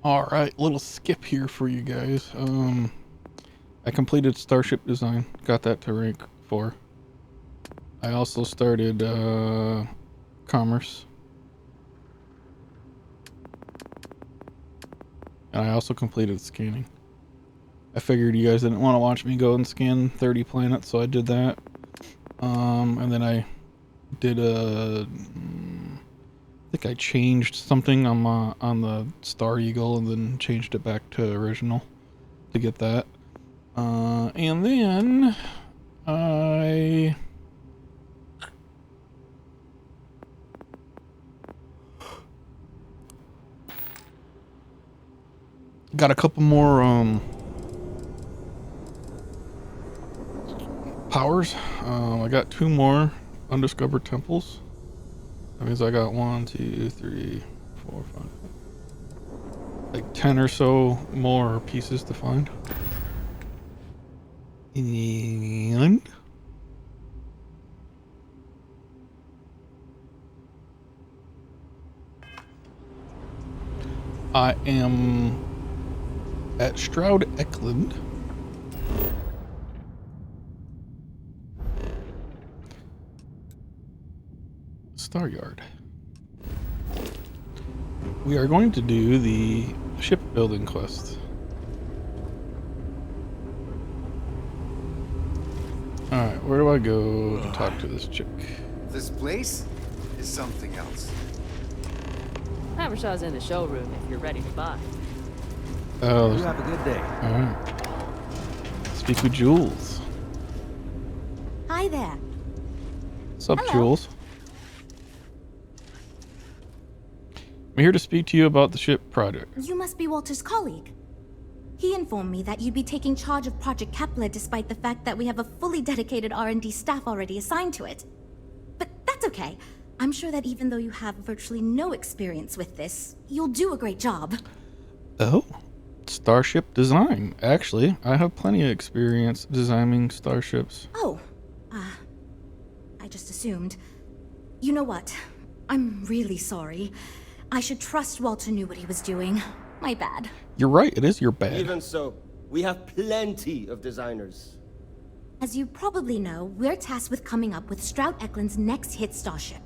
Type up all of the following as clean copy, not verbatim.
Alright, little skip here for you guys. I completed Starship design, got that to rank 4. I also started commerce. And I also completed scanning. I figured you guys didn't want to watch me go and scan 30 planets, so I did that. And then I did I think I changed something on the Star Eagle and then changed it back to original to get that. And then I got a couple more powers. I got 2 more undiscovered temples. That means I got 1, 2, 3, 4, 5, like 10 or so more pieces to find. And I am at Stroud Eklund. Star Yard. We are going to do the shipbuilding quest. Alright, where do I go to talk to this chick? This place is something else. Havershaw's in the showroom if you're ready to buy. Oh, You have a good day. alright. Speak with Jules. Hi there. What's up, Hello. Jules? I'm here to speak to you about the ship project. You must be Walter's colleague. He informed me that you'd be taking charge of Project Kepler despite the fact that we have a fully dedicated R&D staff already assigned to it. But that's okay. I'm sure that even though you have virtually no experience with this, you'll do a great job. Oh, starship design. Actually, I have plenty of experience designing starships. Oh, I just assumed. You know what? I'm really sorry. I should trust Walter knew what he was doing. My bad. You're right, it is your bad. Even so, we have plenty of designers. As you probably know, we're tasked with coming up with Stroud Eklund's next hit starship.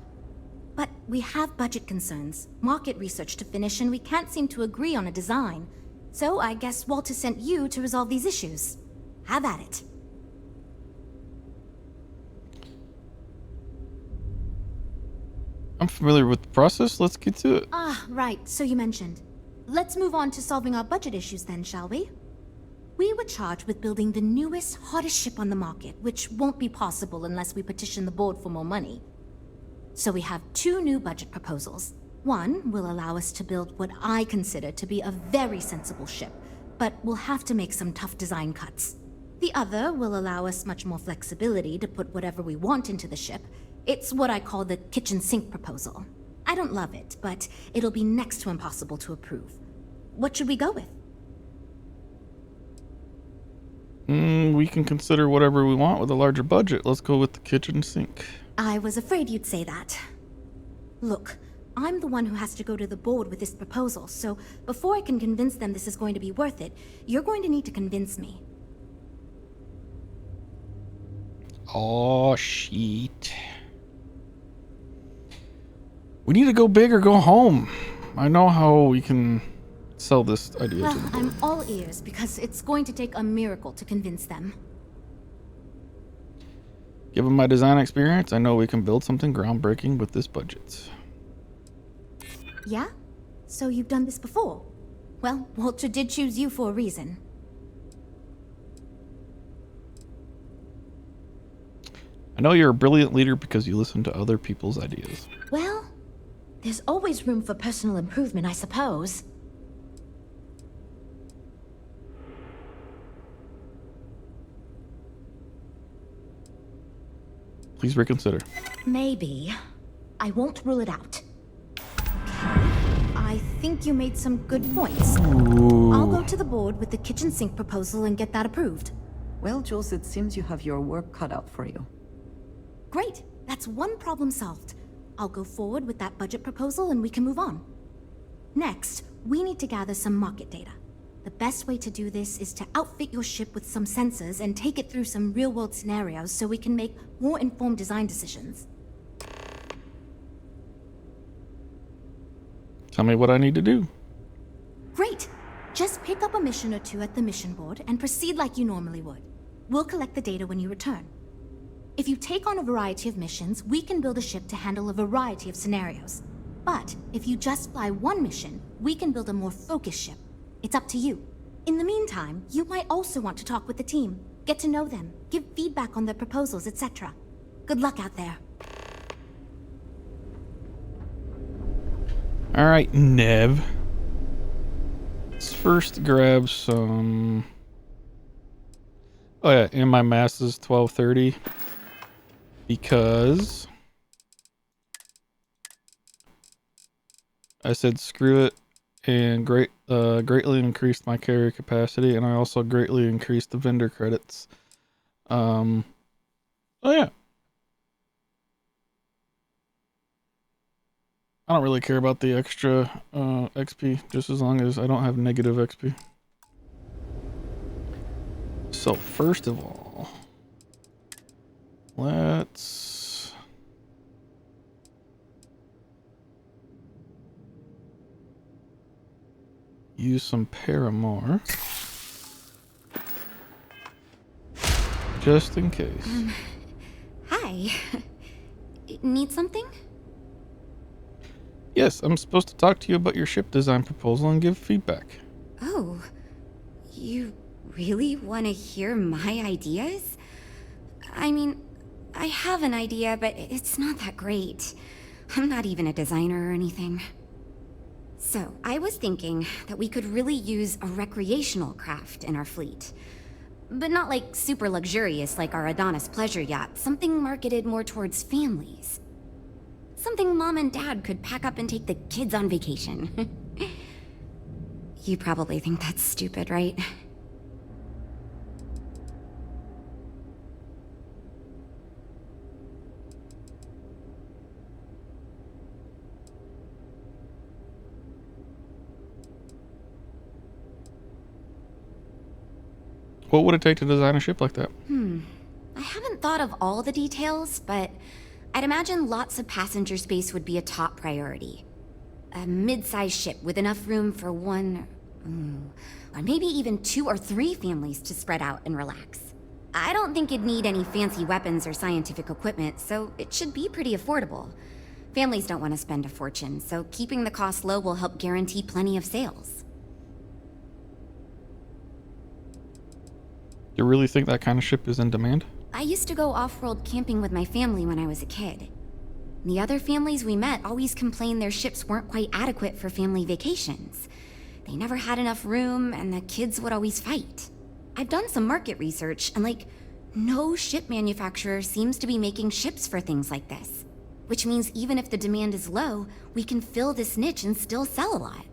But we have budget concerns, market research to finish, and we can't seem to agree on a design. So I guess Walter sent you to resolve these issues. Have at it. I'm familiar with the process, let's get to it. Ah, right, so you mentioned. Let's move on to solving our budget issues then, shall we? We were charged with building the newest, hottest ship on the market, which won't be possible unless we petition the board for more money. So we have 2 new budget proposals. One will allow us to build what I consider to be a very sensible ship, but we'll have to make some tough design cuts. The other will allow us much more flexibility to put whatever we want into the ship. It's what I call the kitchen sink proposal. I don't love it, but it'll be next to impossible to approve. What should we go with? We can consider whatever we want with a larger budget. Let's go with the kitchen sink. I was afraid you'd say that. Look, I'm the one who has to go to the board with this proposal, so before I can convince them this is going to be worth it, you're going to need to convince me. Oh, shit. We need to go big or go home. I know how we can sell this idea Well, to them. I'm all ears because it's going to take a miracle to convince them. Given my design experience, I know we can build something groundbreaking with this budget. Yeah? So you've done this before? Well, Walter did choose you for a reason. I know you're a brilliant leader because you listen to other people's ideas. Well, there's always room for personal improvement, I suppose. Please reconsider. Maybe. I won't rule it out. Okay. I think you made some good points. I'll go to the board with the kitchen sink proposal and get that approved. Well, Jules, it seems you have your work cut out for you. Great. That's one problem solved. I'll go forward with that budget proposal and we can move on. Next, we need to gather some market data. The best way to do this is to outfit your ship with some sensors and take it through some real-world scenarios so we can make more informed design decisions. Tell me what I need to do. Great! Just pick up a mission or two at the mission board and proceed like you normally would. We'll collect the data when you return. If you take on a variety of missions, we can build a ship to handle a variety of scenarios. But if you just fly one mission, we can build a more focused ship. It's up to you. In the meantime, you might also want to talk with the team, get to know them, give feedback on their proposals, etc. Good luck out there. Alright, Nev. Let's first grab some... Oh yeah, and my mass is 1230. Because... I said screw it and greatly increased my carrier capacity, and I also greatly increased the vendor credits. Oh yeah. I don't really care about the extra XP, just as long as I don't have negative XP. So first of all, let's use some Paramore, just in case. Hi. Need something? Yes, I'm supposed to talk to you about your ship design proposal and give feedback. Oh, you really want to hear my ideas? I mean, I have an idea, but it's not that great. I'm not even a designer or anything. So, I was thinking that we could really use a recreational craft in our fleet. But not like super luxurious like our Adonis pleasure yacht, something marketed more towards families. Something mom and dad could pack up and take the kids on vacation. You probably think that's stupid, right? What would it take to design a ship like that? I haven't thought of all the details, but I'd imagine lots of passenger space would be a top priority. A mid-sized ship with enough room for one, or maybe even 2 or 3 families to spread out and relax. I don't think it'd need any fancy weapons or scientific equipment, so it should be pretty affordable. Families don't want to spend a fortune, so keeping the cost low will help guarantee plenty of sales. You really think that kind of ship is in demand? I used to go off-world camping with my family when I was a kid. The other families we met always complained their ships weren't quite adequate for family vacations. They never had enough room, and the kids would always fight. I've done some market research, and no ship manufacturer seems to be making ships for things like this. Which means even if the demand is low, we can fill this niche and still sell a lot.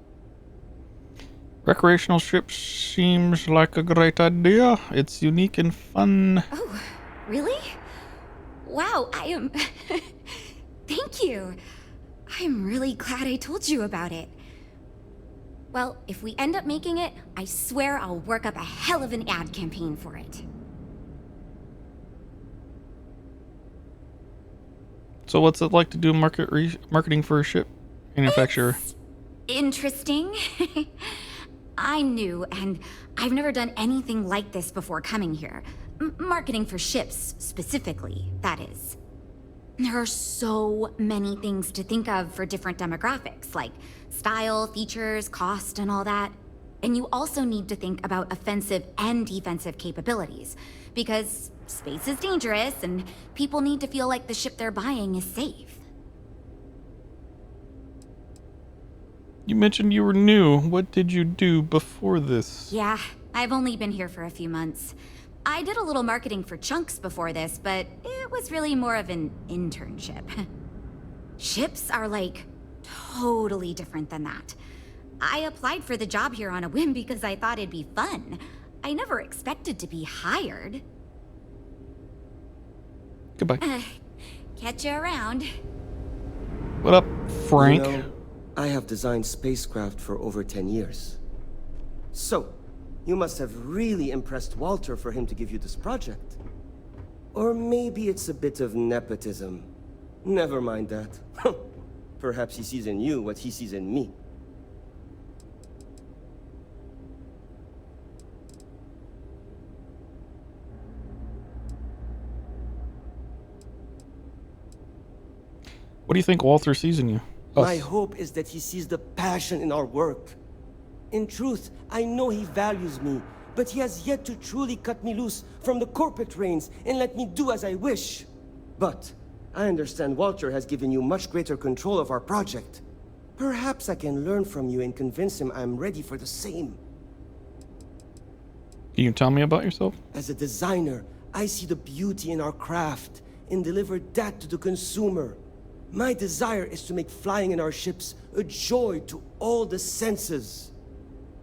Recreational ship seems like a great idea. It's unique and fun. Oh, really? Wow, I am... Thank you. I'm really glad I told you about it. Well, if we end up making it, I swear I'll work up a hell of an ad campaign for it. So what's it like to do marketing for a ship manufacturer? It's interesting. I'm new, and I've never done anything like this before coming here. Marketing for ships, specifically, that is. There are so many things to think of for different demographics, like style, features, cost, and all that. And you also need to think about offensive and defensive capabilities, because space is dangerous, and people need to feel like the ship they're buying is safe. You mentioned you were new. What did you do before this? Yeah, I've only been here for a few months. I did a little marketing for Chunks before this, but it was really more of an internship. Ships are totally different than that. I applied for the job here on a whim because I thought it'd be fun. I never expected to be hired. Goodbye. Catch you around. What up, Frank? You know, I have designed spacecraft for over 10 years. So, you must have really impressed Walter for him to give you this project. Or maybe it's a bit of nepotism. Never mind that. Perhaps he sees in you what he sees in me. What do you think Walter sees in you? My Us. hope is that he sees the passion in our work. In truth, I know he values me, but he has yet to truly cut me loose from the corporate reins and let me do as I wish. But I understand Walter has given you much greater control of our project. Perhaps I can learn from you and convince him I'm ready for the same. Can you tell me about yourself? As a designer, I see the beauty in our craft and deliver that to the consumer. My desire is to make flying in our ships a joy to all the senses.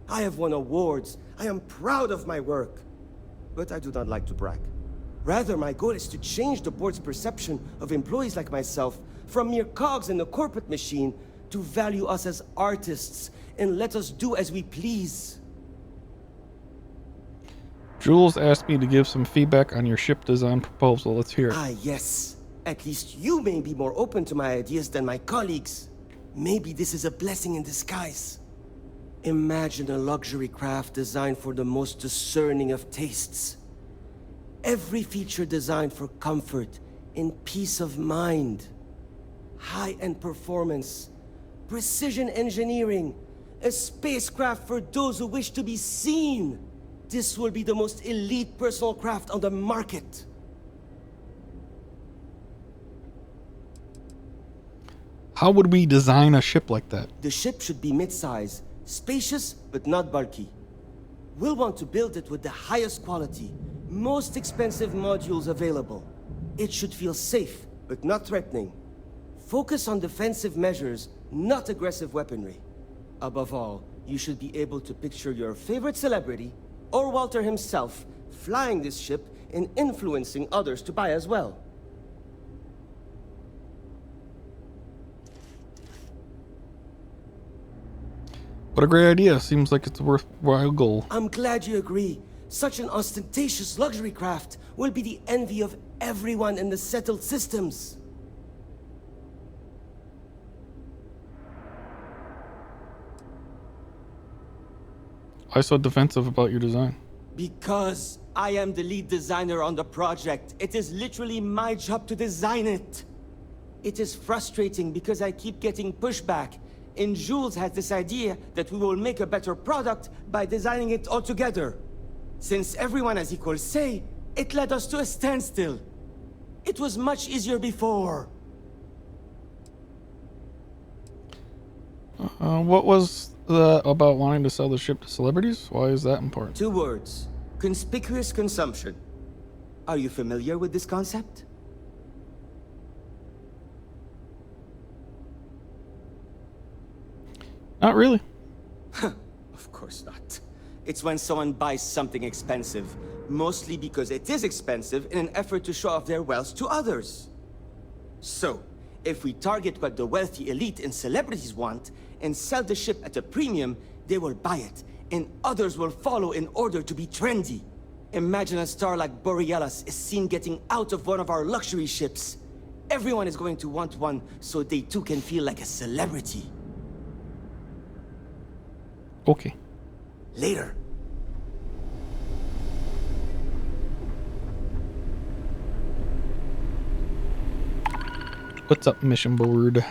I have won awards. I am proud of my work. But I do not like to brag. Rather, my goal is to change the board's perception of employees like myself from mere cogs in the corporate machine to value us as artists and let us do as we please. Jules asked me to give some feedback on your ship design proposal. Let's hear it. Ah, yes. At least you may be more open to my ideas than my colleagues. Maybe this is a blessing in disguise. Imagine a luxury craft designed for the most discerning of tastes. Every feature designed for comfort and peace of mind. High-end performance, precision engineering, a spacecraft for those who wish to be seen. This will be the most elite personal craft on the market. How would we design a ship like that? The ship should be mid-size, spacious but not bulky. We'll want to build it with the highest quality, most expensive modules available. It should feel safe but not threatening. Focus on defensive measures, not aggressive weaponry. Above all, you should be able to picture your favorite celebrity, or Walter himself, flying this ship and influencing others to buy as well. What a great idea. Seems like it's a worthwhile goal. I'm glad you agree. Such an ostentatious luxury craft will be the envy of everyone in the settled systems. Why so defensive about your design? Because I am the lead designer on the project. It is literally my job to design it. It is frustrating because I keep getting pushback. And Jules has this idea that we will make a better product by designing it all together. Since everyone has equal say, it led us to a standstill. It was much easier before. What was about wanting to sell the ship to celebrities? Why is that important? 2 words. Conspicuous consumption. Are you familiar with this concept? Not really. Of course not. It's when someone buys something expensive, mostly because it is expensive in an effort to show off their wealth to others. So, if we target what the wealthy elite and celebrities want, and sell the ship at a premium, they will buy it, and others will follow in order to be trendy. Imagine a star like Borealis is seen getting out of one of our luxury ships. Everyone is going to want one, so they too can feel like a celebrity. Okay. Later. What's up, mission board?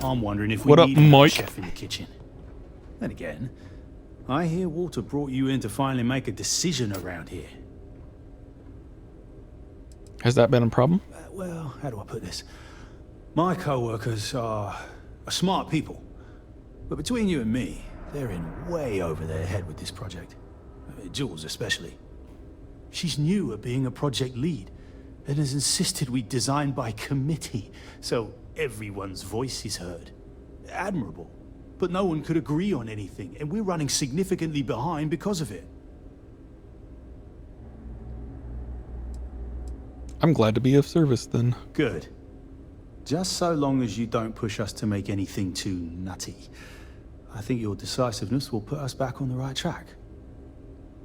I'm wondering if we What up, need Mike? a chef in the kitchen. Then again, I hear Walter brought you in to finally make a decision around here. Has that been a problem? Well, how do I put this? My co-workers are smart people. But between you and me, they're in way over their head with this project. Jules especially. She's new at being a project lead and has insisted we design by committee, so everyone's voice is heard. Admirable. But no one could agree on anything, and we're running significantly behind because of it. I'm glad to be of service then. Good. Just so long as you don't push us to make anything too nutty. I think your decisiveness will put us back on the right track.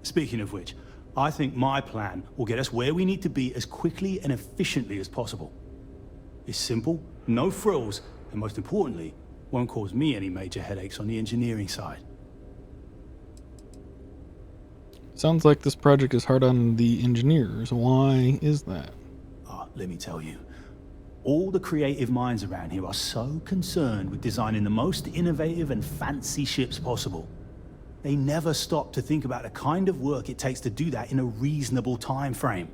Speaking of which, I think my plan will get us where we need to be as quickly and efficiently as possible. It's simple, no frills, and most importantly, won't cause me any major headaches on the engineering side. Sounds like this project is hard on the engineers. Why is that? Let me tell you. All the creative minds around here are so concerned with designing the most innovative and fancy ships possible. They never stop to think about the kind of work it takes to do that in a reasonable time frame.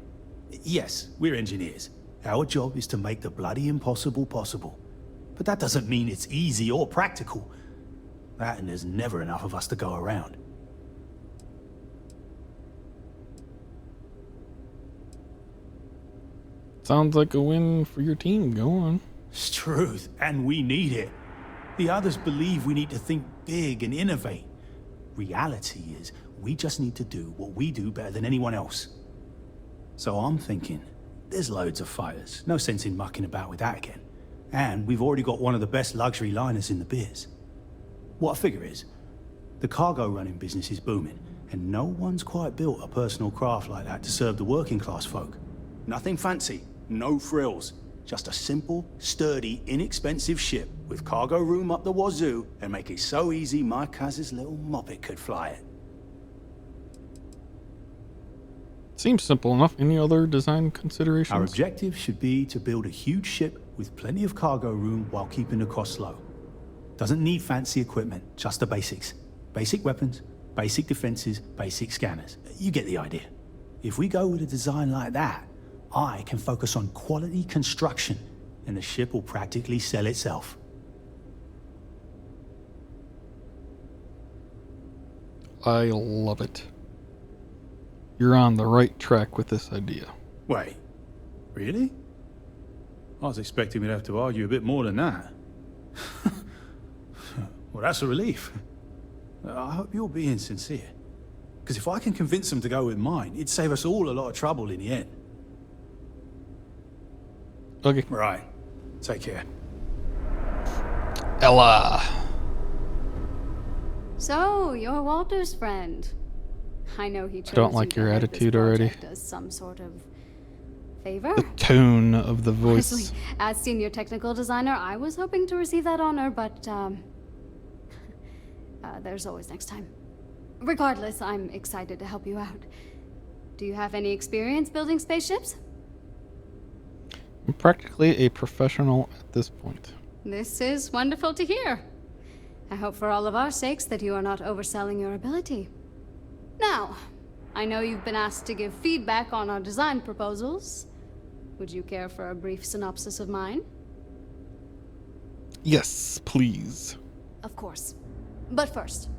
Yes, we're engineers. Our job is to make the bloody impossible possible. But that doesn't mean it's easy or practical. That and there's never enough of us to go around. Sounds like a win for your team. Go on. It's truth, and we need it. The others believe we need to think big and innovate. Reality is, we just need to do what we do better than anyone else. So I'm thinking, there's loads of fighters. No sense in mucking about with that again. And we've already got one of the best luxury liners in the biz. What I figure is, the cargo running business is booming, and no one's quite built a personal craft like that to serve the working class folk. Nothing fancy, no frills. Just a simple, sturdy, inexpensive ship with cargo room up the wazoo and make it so easy my cousin's little moppet could fly it. Seems simple enough. Any other design considerations? Our objective should be to build a huge ship with plenty of cargo room while keeping the costs low. Doesn't need fancy equipment, just the basics. Basic weapons, basic defenses, basic scanners. You get the idea. If we go with a design like that, I can focus on quality construction, and the ship will practically sell itself. I love it. You're on the right track with this idea. Wait, really? I was expecting we'd have to argue a bit more than that. Well, that's a relief. I hope you're being sincere. Because if I can convince them to go with mine, it'd save us all a lot of trouble in the end. Okay. Right. Take care. Ella. So, you're Walter's friend. I know he chose don't like you your to head this attitude already. project as some sort of favor. The tone of the voice. Honestly, as senior technical designer, I was hoping to receive that honor, but there's always next time. Regardless, I'm excited to help you out. Do you have any experience building spaceships? I'm practically a professional at this point. This is wonderful to hear. I hope for all of our sakes that you are not overselling your ability. Now, I know you've been asked to give feedback on our design proposals. Would you care for a brief synopsis of mine? Yes, please. Of course. But first,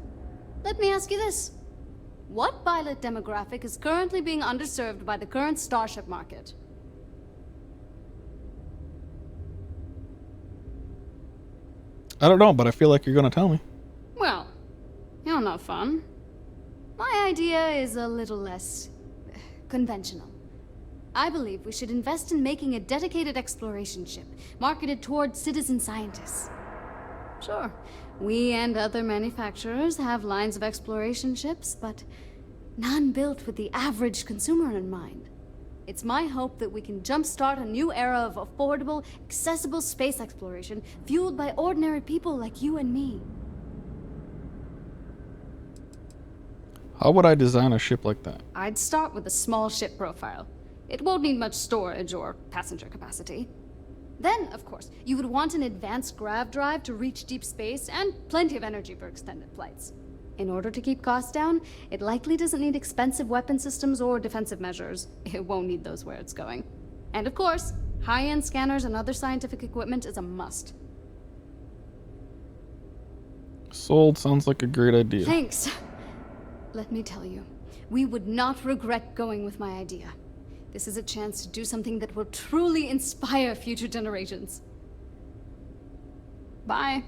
let me ask you this. What pilot demographic is currently being underserved by the current starship market? I don't know, but I feel like you're going to tell me. Well, you're not fun. My idea is a little less conventional. I believe we should invest in making a dedicated exploration ship, marketed towards citizen scientists. Sure, we and other manufacturers have lines of exploration ships, but none built with the average consumer in mind. It's my hope that we can jumpstart a new era of affordable, accessible space exploration, fueled by ordinary people like you and me. How would I design a ship like that? I'd start with a small ship profile. It won't need much storage or passenger capacity. Then, of course, you would want an advanced grav drive to reach deep space and plenty of energy for extended flights. In order to keep costs down, it likely doesn't need expensive weapon systems or defensive measures. It won't need those where it's going. And of course, high-end scanners and other scientific equipment is a must. Sold. Sounds like a great idea. Thanks. Let me tell you, we would not regret going with my idea. This is a chance to do something that will truly inspire future generations. Bye.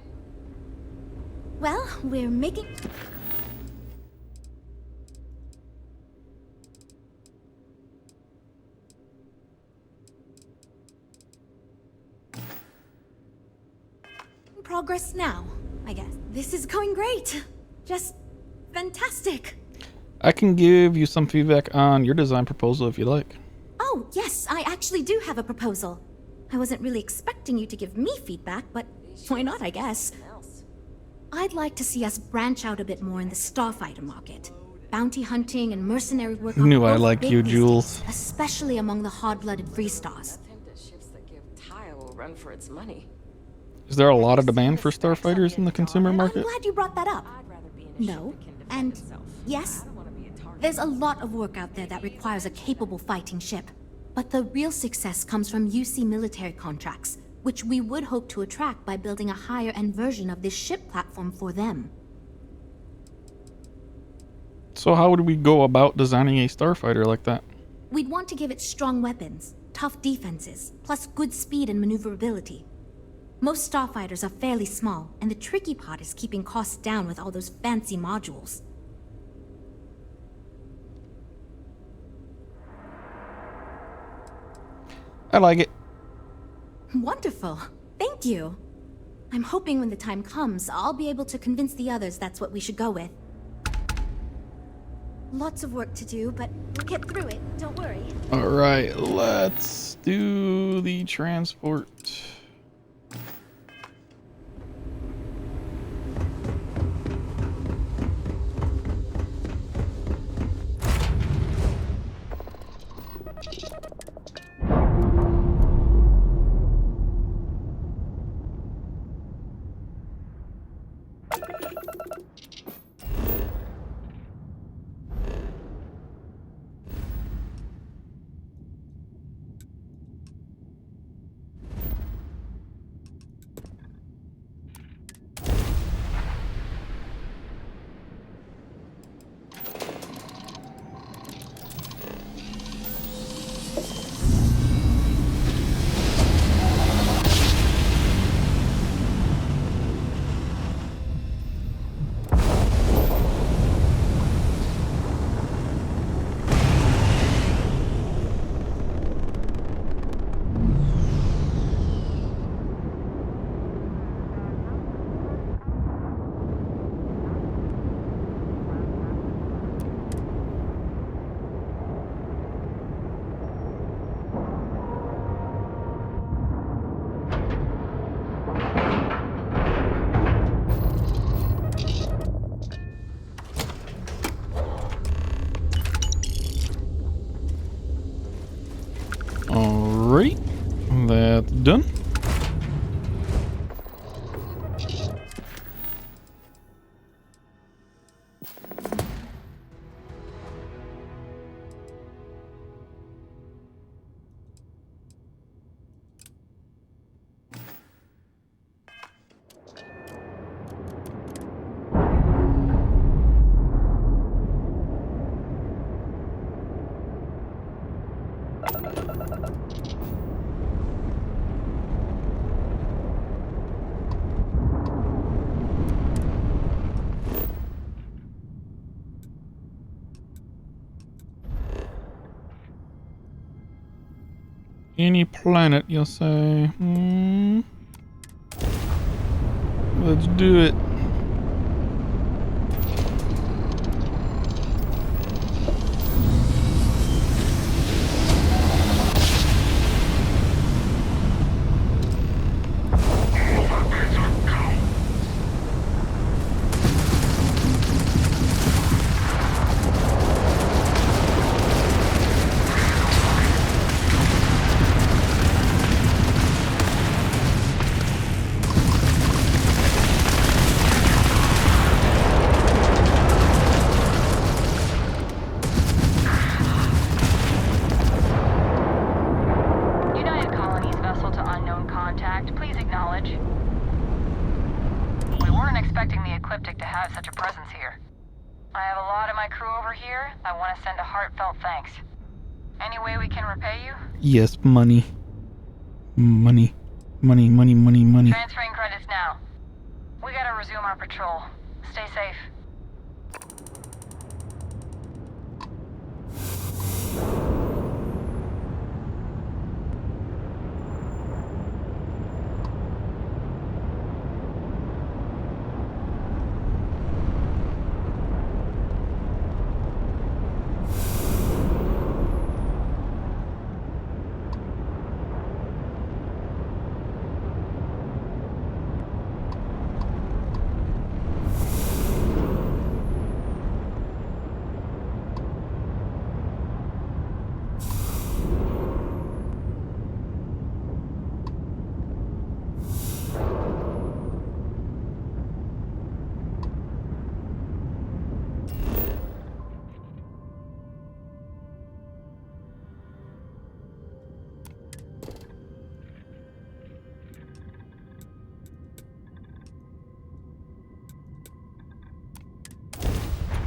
Well, we're making... progress now, I guess. This is going great. Just fantastic. I can give you some feedback on your design proposal if you like. Oh, yes, I actually do have a proposal. I wasn't really expecting you to give me feedback, but why not, I guess. I'd like to see us branch out a bit more in the starfighter market. Bounty hunting and mercenary work are Knew I both liked big you, these Jules. days, especially among the hard-blooded Freestars. Ships that give Tile will run for its money. Is there a lot of demand for starfighters in the consumer I'm market? glad you brought that up. I'd rather be in a ship No, that can defend and itself. yes, I don't want to be a target. there's a lot of work out there that requires a capable fighting ship. But the real success comes from UC military contracts, which we would hope to attract by building a higher-end version of this ship platform for them. So how would we go about designing a starfighter like that? We'd want to give it strong weapons, tough defenses, plus good speed and maneuverability. Most starfighters are fairly small, and the tricky part is keeping costs down with all those fancy modules. I like it. Wonderful. Thank you. I'm hoping when the time comes, I'll be able to convince the others that's what we should go with. Lots of work to do, but we'll get through it. Don't worry. All right, let's do the transport. Alright, that's done. Any planet, you'll say. Let's do it. Any way we can repay you? Yes, money. Money. Money, money, money, money. Transferring credits now. We gotta resume our patrol. Stay safe.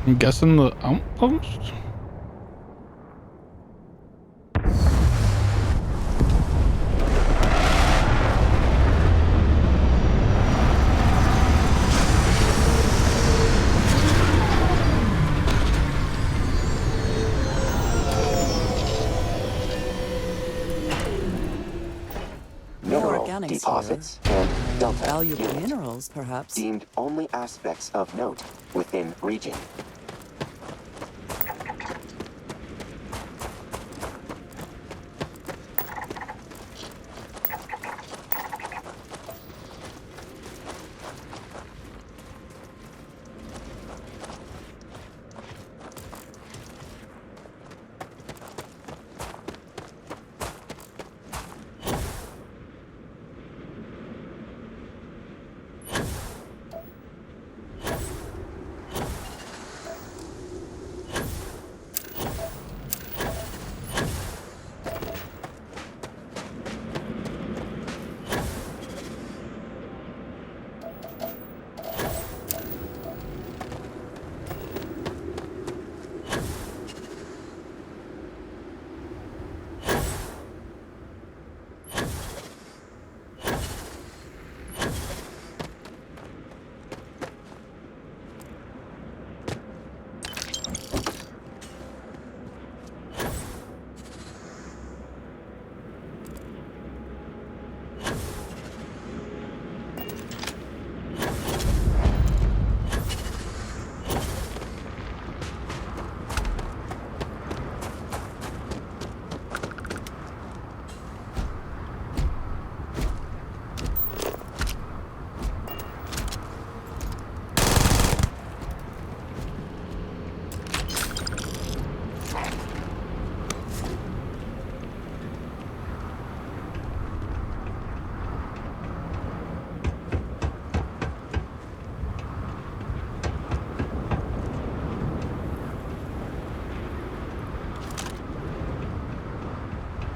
I'm guessing the outpost? Mineral deposits and delta valuable unit. minerals, perhaps. Deemed only aspects of note within region.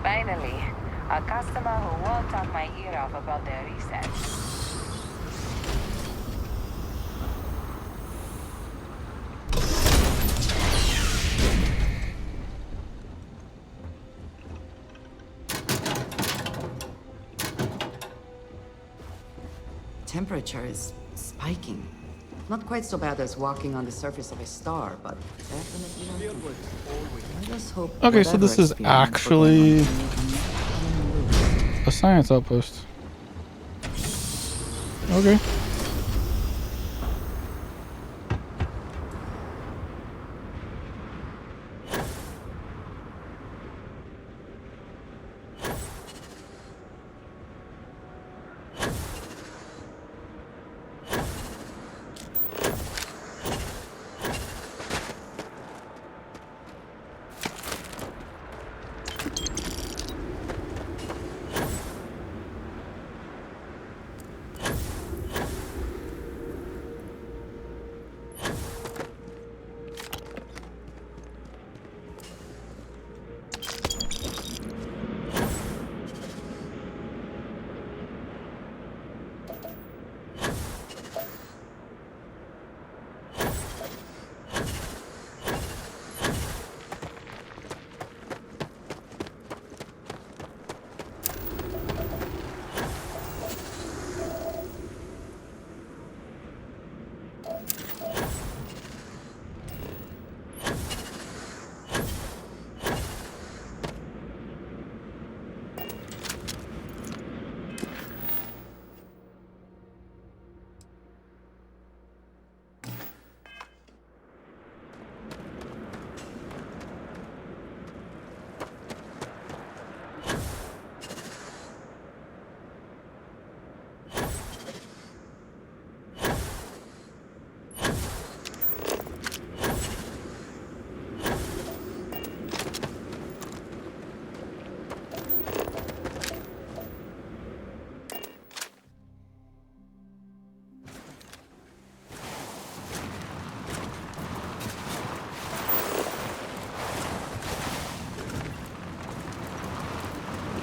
Finally, a customer who won't talk my ear off about their reset. Temperature is spiking. Not quite so bad as walking on the surface of a star, but definitely not. I just hope. Okay, so this is actually a science outpost. Okay.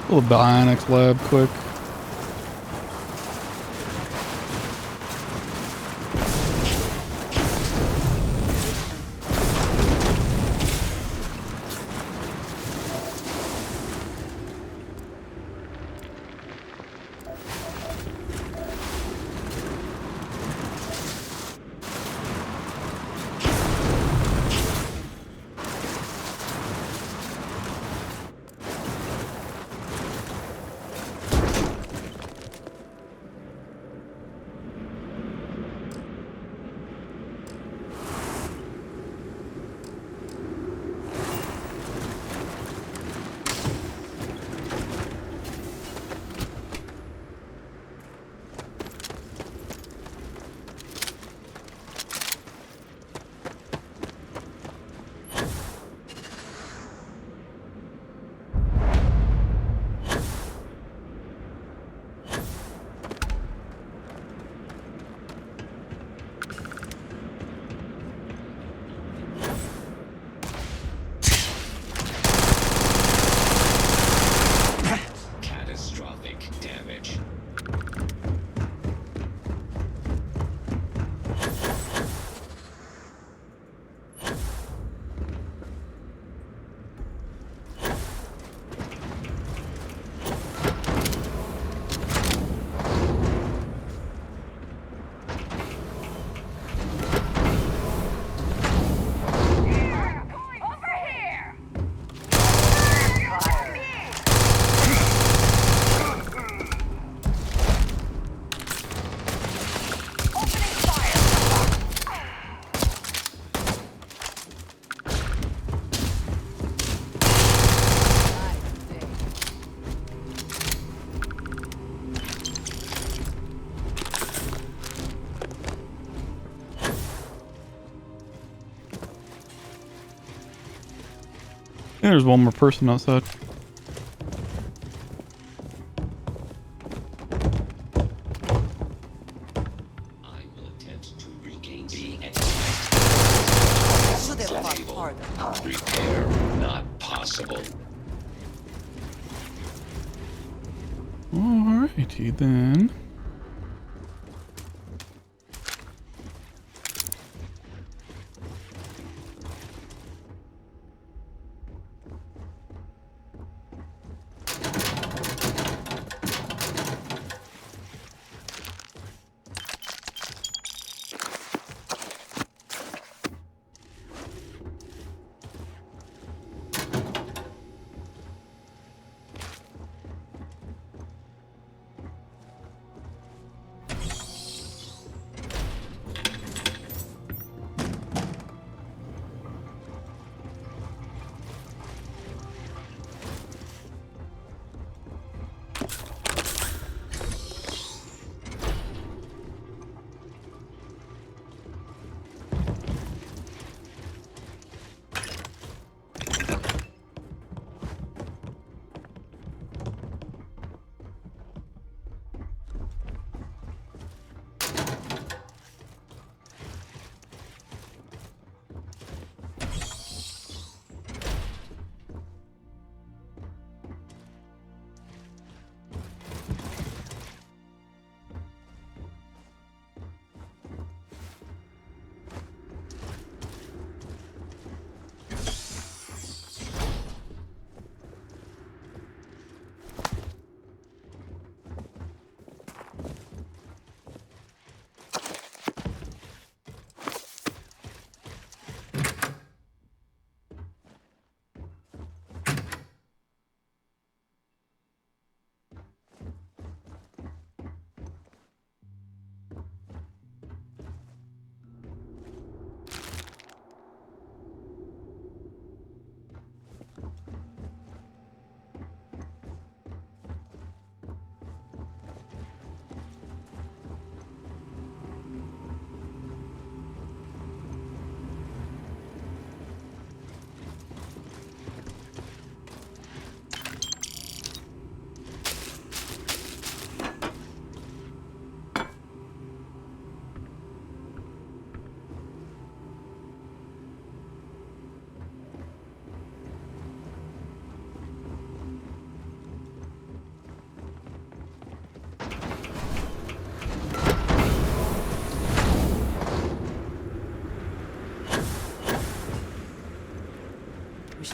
little Bionics lab quick. Yeah, there's one more person outside. I will attempt to regain the Should have fought harder. repair not possible. Alrighty then.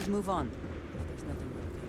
should move on. There's nothing more to do.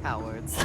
Cowards.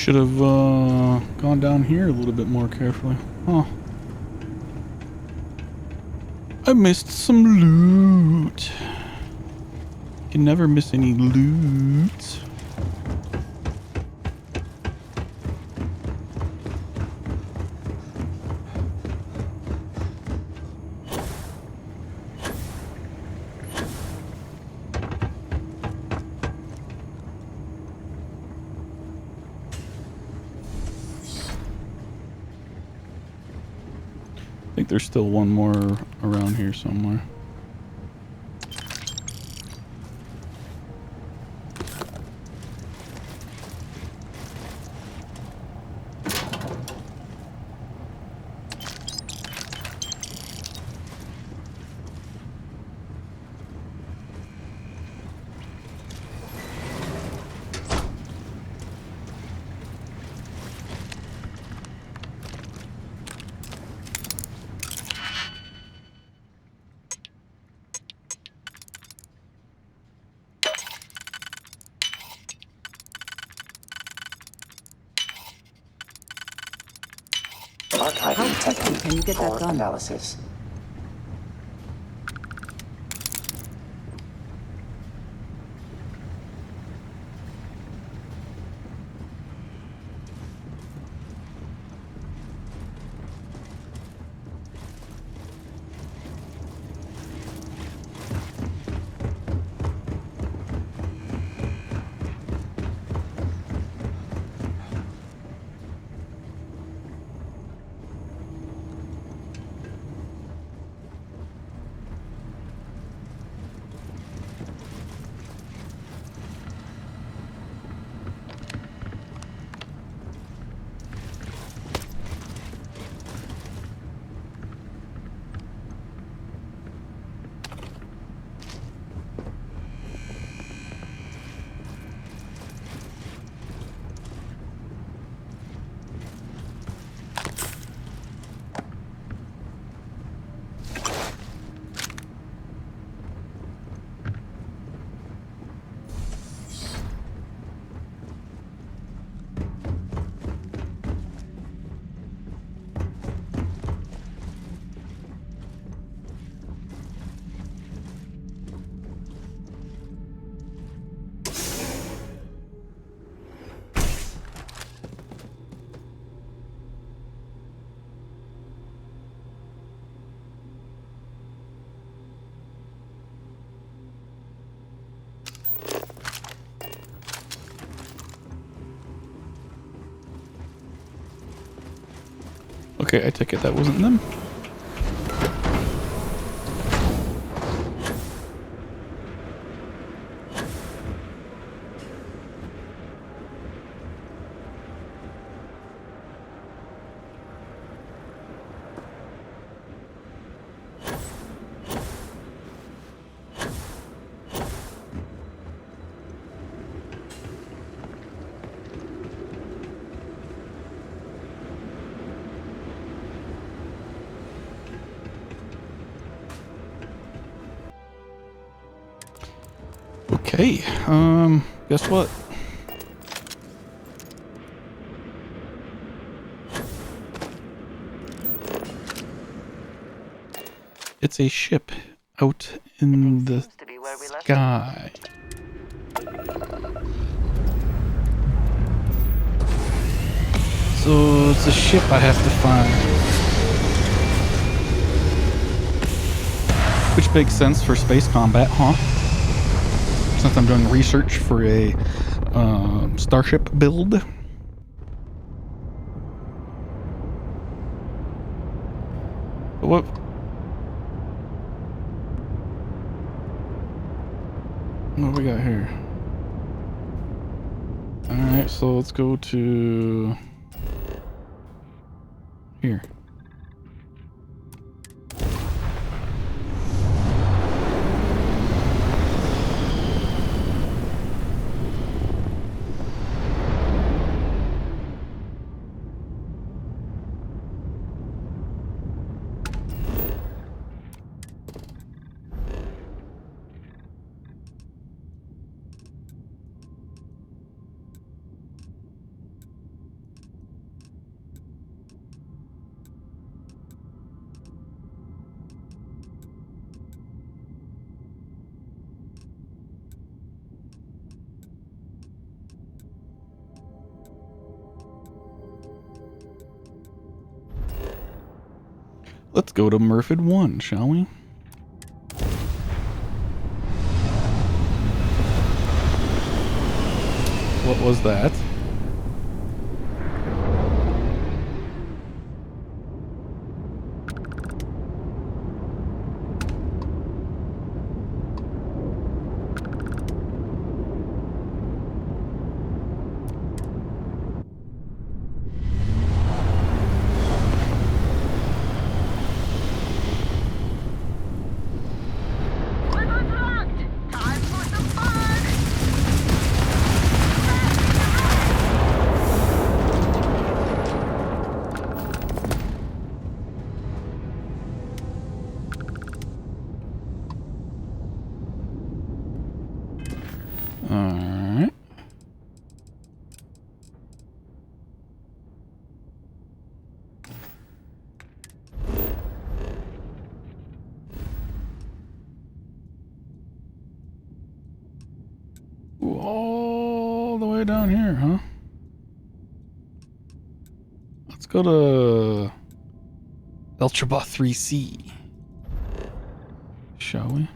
should have gone down here a little bit more carefully. Huh. I missed some loot. You can never miss any loot. I think there's still one more around here somewhere. Archive How detected quickly can you get that for done? analysis. Okay, I take it that wasn't them. Okay, guess what? It's a ship out in the sky. So it's a ship I have to find. Which makes sense for space combat, huh? Since I'm doing research for a starship build. But what we got here? Alright, so let's go to here. Let's go to Murford 1, shall we? What was that? Alright. Ooh, all the way down here, huh? Let's go to Ultrabot 3C. Shall we?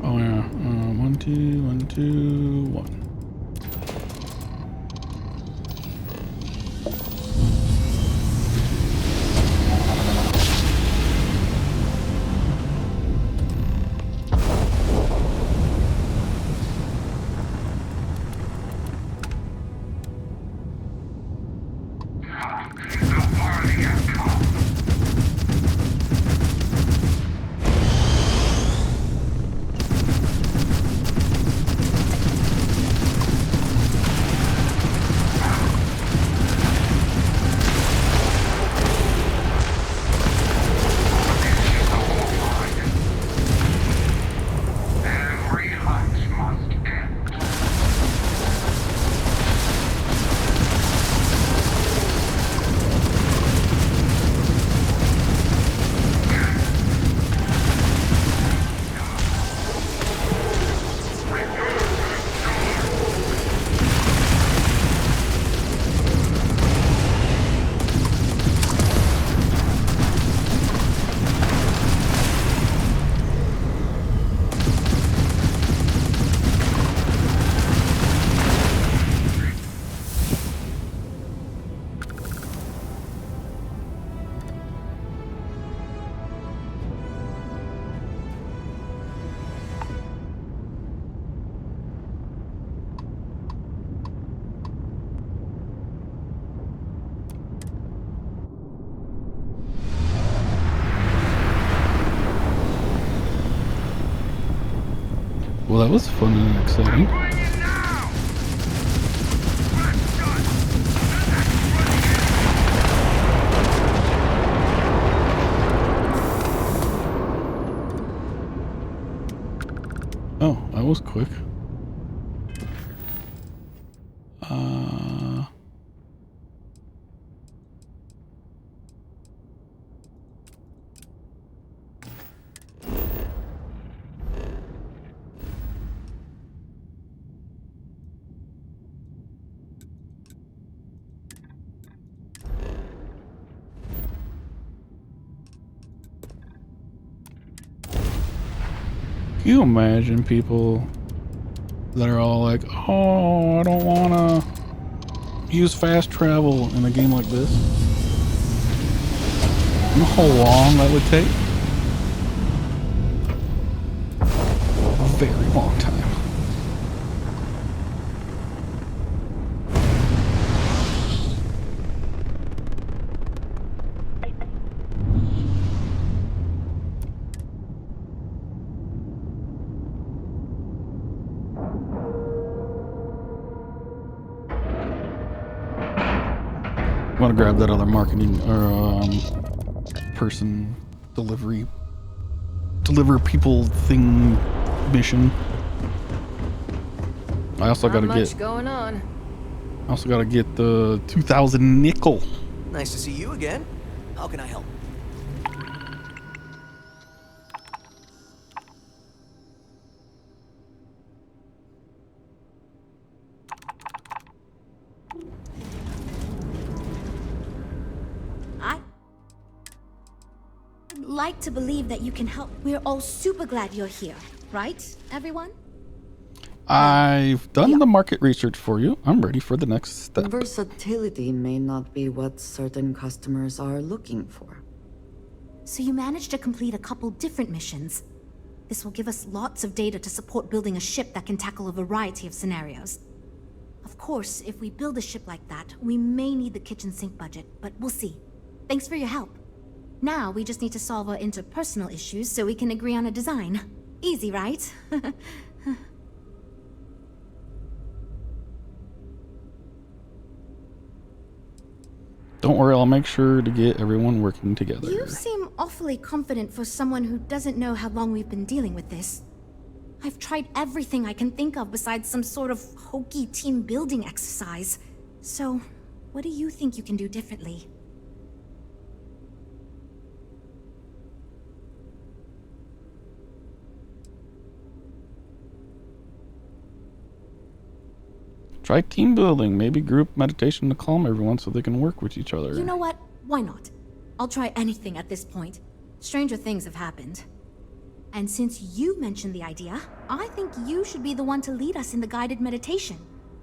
Oh yeah, 1, 2, 1, 2, 1. Well, that was fun and exciting. Oh, that was quick. Can you imagine people that are all like, oh, I don't want to use fast travel in a game like this? You know how long that would take? A very long time. I want to grab that other marketing or person deliver people thing mission. I also got to get going on. I also got to get the 2,000 nickel. Nice to see you again. How can I help? like to believe that you can help. We're all super glad you're here, right, everyone? I've done the market research for you. I'm ready for the next step. Versatility may not be what certain customers are looking for. So you managed to complete a couple different missions. This will give us lots of data to support building a ship that can tackle a variety of scenarios. Of course, if we build a ship like that, we may need the kitchen sink budget, but we'll see. Thanks for your help. Now we just need to solve our interpersonal issues so we can agree on a design. Easy, right? Don't worry, I'll make sure to get everyone working together. You seem awfully confident for someone who doesn't know how long we've been dealing with this. I've tried everything I can think of besides some sort of hokey team building exercise. So, what do you think you can do differently? Try team building, maybe group meditation to calm everyone so they can work with each other. You know what? Why not? I'll try anything at this point. Stranger things have happened. And since you mentioned the idea, I think you should be the one to lead us in the guided meditation.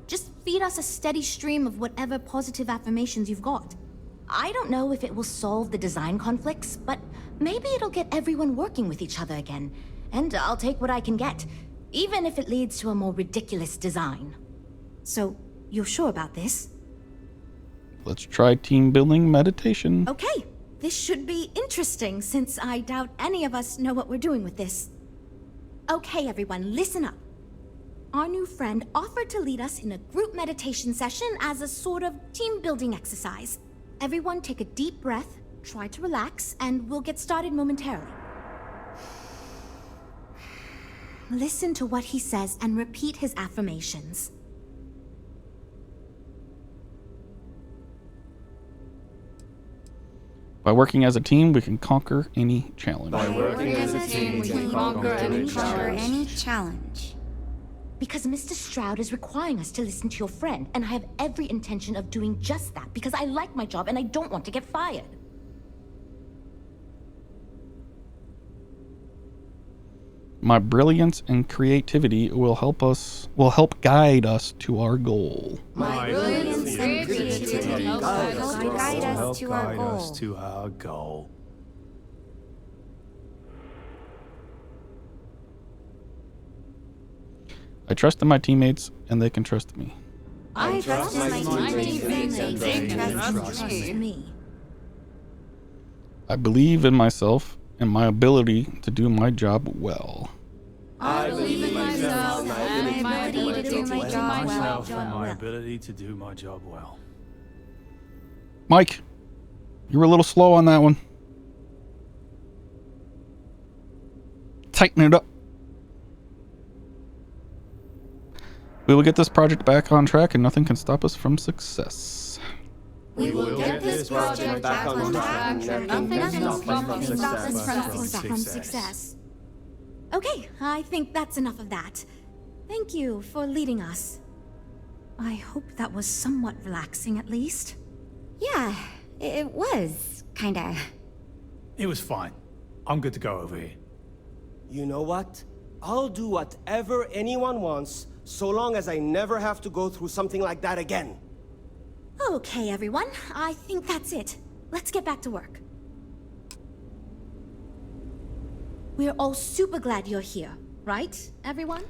Just feed us a steady stream of whatever positive affirmations you've got. I don't know if it will solve the design conflicts, but maybe it'll get everyone working with each other again. And I'll take what I can get, even if it leads to a more ridiculous design. So, you're sure about this? Let's try team building meditation. Okay, this should be interesting since I doubt any of us know what we're doing with this. Okay, everyone, listen up. Our new friend offered to lead us in a group meditation session as a sort of team building exercise. Everyone take a deep breath, try to relax, and we'll get started momentarily. Listen to what he says and repeat his affirmations. By working as a team, we can conquer any challenge. By working as a team, we can conquer any challenge. Because Mr. Stroud is requiring us to listen to your friend, and I have every intention of doing just that because I like my job and I don't want to get fired. My brilliance and creativity will help guide us to our goal. My brilliance and creativity will guide us to our goal. I trust in my teammates, and they can trust me. I trust in my teammates, and they trust me. I believe in myself and my ability to do my job well. I believe in myself and my ability to do my job well. And my ability to do my job well. Mike, you were a little slow on that one. Tighten it up. We will get this project back on track and nothing can stop us from success. We will get this project back on track and nothing can stop us from success. Okay, I think that's enough of that. Thank you for leading us. I hope that was somewhat relaxing at least. Yeah, it was, kinda. It was fine. I'm good to go over here. You know what? I'll do whatever anyone wants, so long as I never have to go through something like that again. Okay, everyone. I think that's it. Let's get back to work. We're all super glad you're here, right, everyone?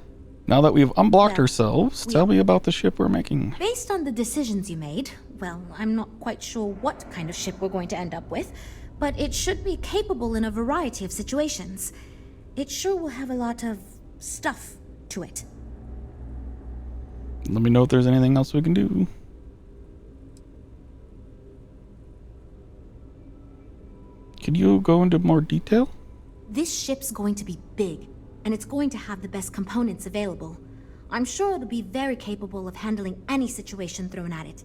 Now that we've unblocked ourselves, tell me about the ship we're making. Based on the decisions you made, well, I'm not quite sure what kind of ship we're going to end up with, but it should be capable in a variety of situations. It sure will have a lot of stuff to it. Let me know if there's anything else we can do. Could you go into more detail? This ship's going to be big, and it's going to have the best components available. I'm sure it'll be very capable of handling any situation thrown at it.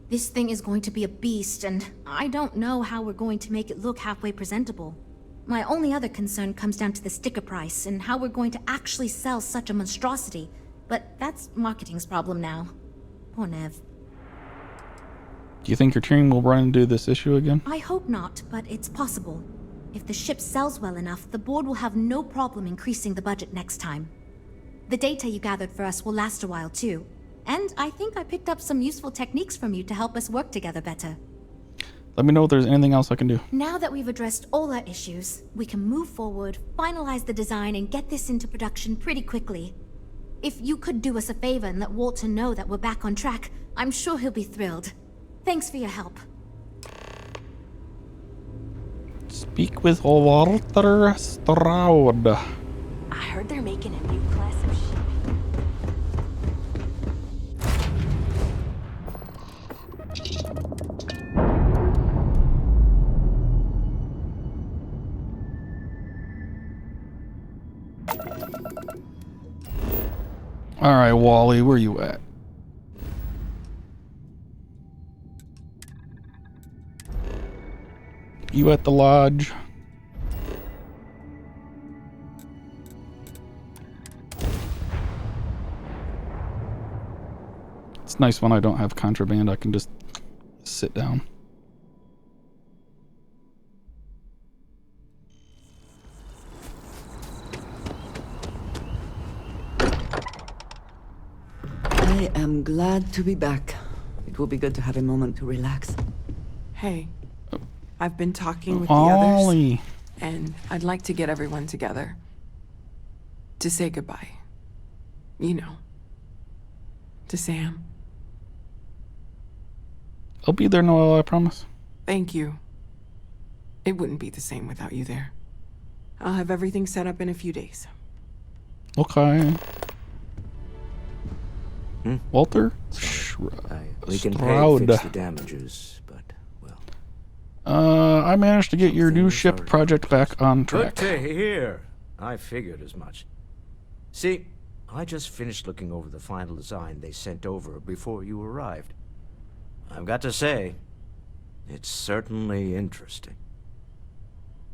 This thing is going to be a beast, and I don't know how we're going to make it look halfway presentable. My only other concern comes down to the sticker price and how we're going to actually sell such a monstrosity. But that's marketing's problem now. Poor Nev. Do you think your team will run into this issue again? I hope not, but it's possible. If the ship sells well enough, the board will have no problem increasing the budget next time. The data you gathered for us will last a while too. And I think I picked up some useful techniques from you to help us work together better. Let me know if there's anything else I can do. Now that we've addressed all our issues, we can move forward, finalize the design, and get this into production pretty quickly. If you could do us a favor and let Walter know that we're back on track, I'm sure he'll be thrilled. Thanks for your help. Speak with Walter Stroud. I heard they're making a new class of ship. All right, Wally, where you at? You at the lodge? It's nice when I don't have contraband. I can just sit down. I am glad to be back. It will be good to have a moment to relax. Hey, I've been talking with Ollie. the others, and I'd like to get everyone together to say goodbye. You know, to Sam. I'll be there, Noel, I promise. Thank you. It wouldn't be the same without you there. I'll have everything set up in a few days. Okay. Walter? We can Stroud. pay fix the damages, but, well... I managed to get your new ship project back on track. Good to hear. I figured as much. See, I just finished looking over the final design they sent over before you arrived. I've got to say, it's certainly interesting.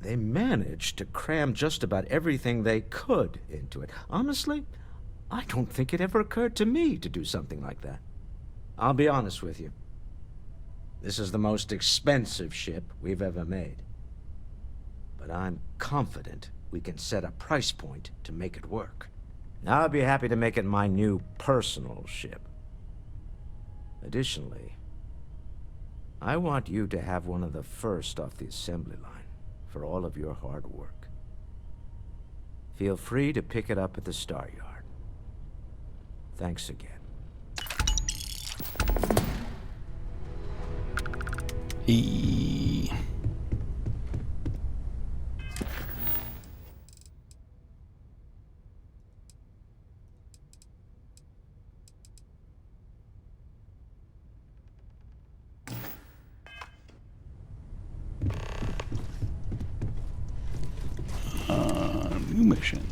They managed to cram just about everything they could into it. Honestly, I don't think it ever occurred to me to do something like that. I'll be honest with you. This is the most expensive ship we've ever made. But I'm confident we can set a price point to make it work. Now I'd be happy to make it my new personal ship. Additionally, I want you to have one of the first off the assembly line for all of your hard work. Feel free to pick it up at the Star Yard. Thanks again. New mission.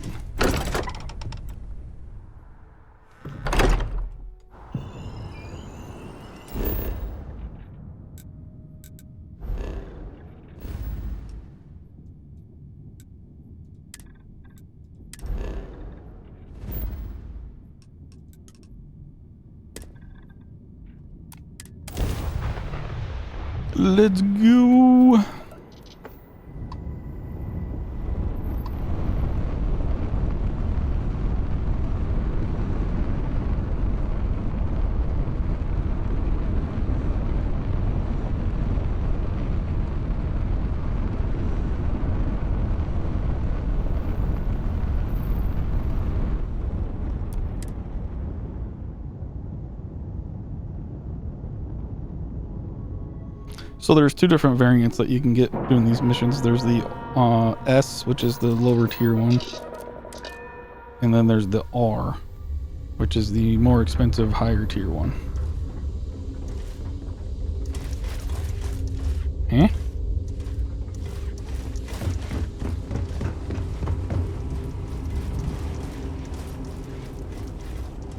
Let's go. So there's two different variants that you can get doing these missions. There's the S, which is the lower tier one. And then there's the R, which is the more expensive higher tier one. Huh?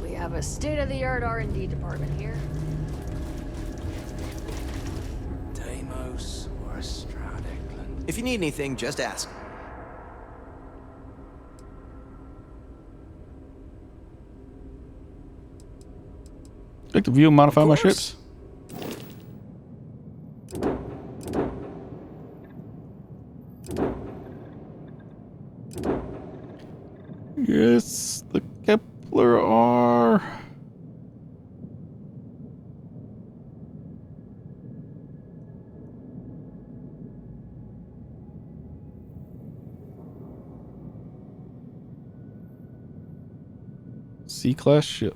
We have a state-of-the-art R&D department here. If you need anything, just ask. Like to view and modify my ships? Yes, the Kepler R. C-class ship.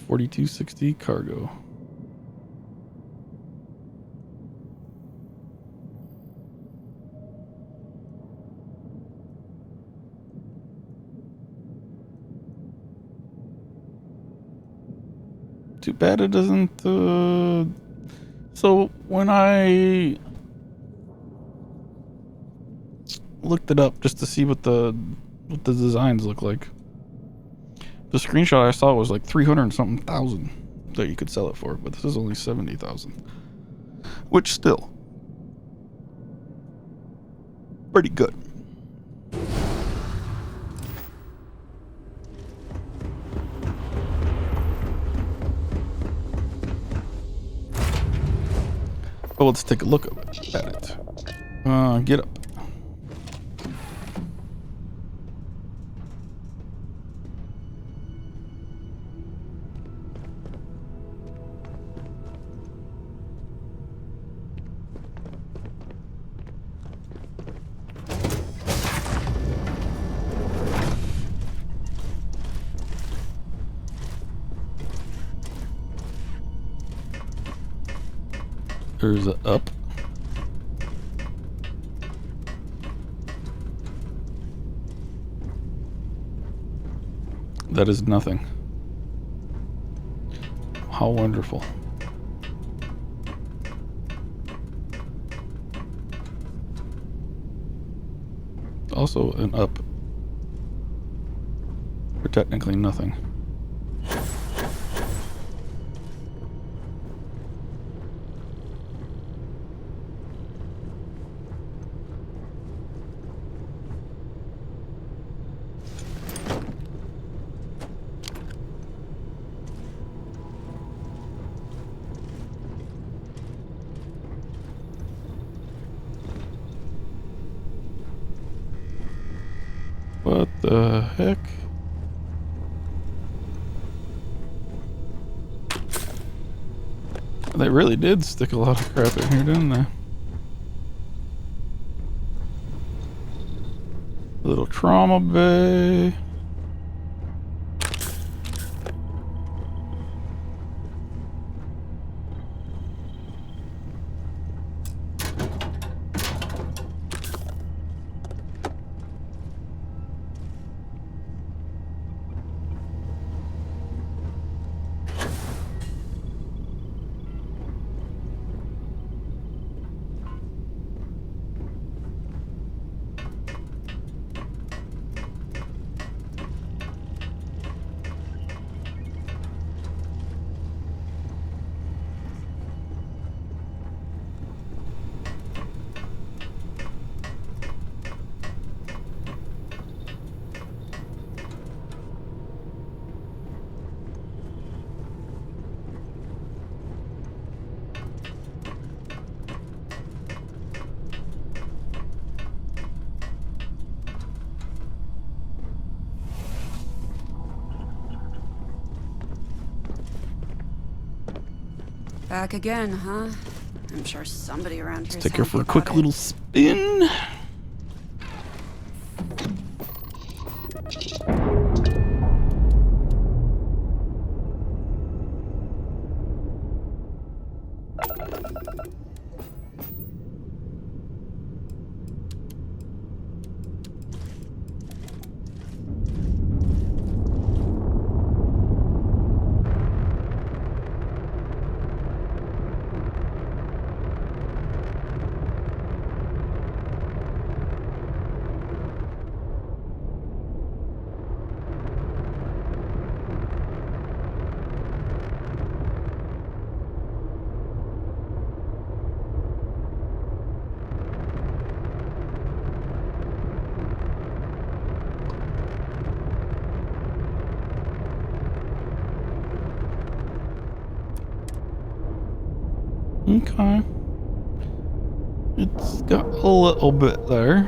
$42.60 cargo. Too bad it doesn't. So when I looked it up just to see what the designs look like, the screenshot I saw was like 300 and something thousand that you could sell it for, but this is only 70,000, which still pretty good. But let's take a look at it. Get up. There's a up. That is nothing. How wonderful. Also an up. For technically nothing. What the heck? They really did stick a lot of crap in here, didn't they? A little trauma bay. Back again, huh? I'm sure somebody around here. Let's take her for a quick little spin. Okay. It's got a little bit there.